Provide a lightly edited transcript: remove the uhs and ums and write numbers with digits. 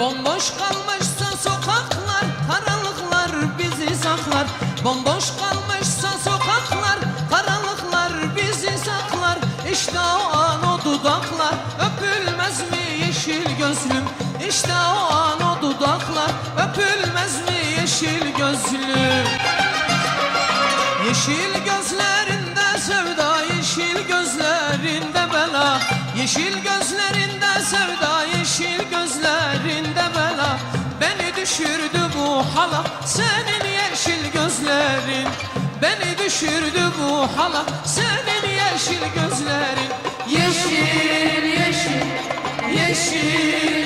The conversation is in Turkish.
Bomboş kalmışsa sokaklar, karanlıklar bizi saklar. Bomboş kalmışsa sokaklar, karanlıklar bizi saklar. İşte o an o dudaklar, öpülmez mi yeşil gözlüm? İşte o an o dudaklar, öpülmez mi yeşil gözlüm? Yeşil gözlerinde sevda, yeşil gözlerinde bela. Yeşil gözlerinde sevda, yeşil gözlerinde bela. Beni düşürdü bu hala, senin yeşil gözlerin. Beni düşürdü bu hala, senin yeşil gözlerin. Yeşil, yeşil, yeşil.